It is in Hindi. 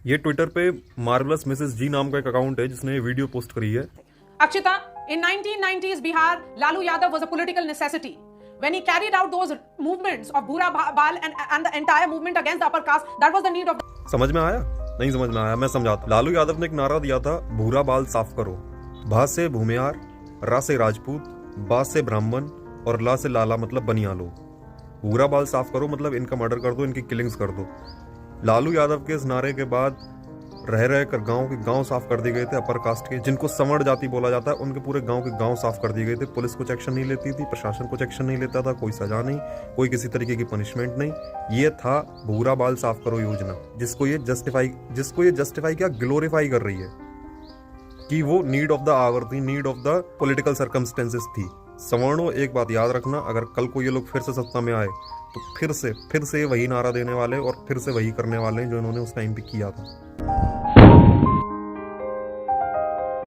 ये ट्विटर पे मार्वलस मिसेस जी नाम का एक अकाउंट है जिसने ये वीडियो पोस्ट करी है। Akshita, in 1990s Bihar, Lalu Yadav was a political necessity. When he carried out those movements of Bhura Bal and the entire movement against the upper caste, that was the need of. समझ में आया? नहीं समझ में आया, मैं समझाता। लालू यादव ने एक नारा दिया था, भूरा बाल साफ करो। भा से भूमियार, रा से राजपूत, बा से ब्राह्मण और ला से लाला मतलब बनिया लो। भूरा बाल साफ करो मतलब इनका मर्डर कर दो, इनकी किलिंग्स कर दो। लालू यादव के इस नारे के बाद रह रह कर गांव के गांव साफ कर दिए गए थे अपर कास्ट के, जिनको सवर्ण जाति बोला जाता है, उनके पूरे गांव के गांव साफ कर दिए गए थे। पुलिस कुछ एक्शन नहीं लेती थी, प्रशासन कुछ एक्शन नहीं लेता था, कोई सजा नहीं, कोई किसी तरीके की पनिशमेंट नहीं। ये था भूरा बाल साफ करो योजना, जिसको ये जस्टिफाई क्या ग्लोरीफाई कर रही है कि वो नीड ऑफ द आवर थी, need of the political circumstances थी। सवर्णों, एक बात याद रखना, अगर कल को ये लोग फिर से सत्ता में आए तो फिर से वही नारा देने वाले और फिर से वही करने वाले हैं जो इन्होंने उस टाइम पे किया था।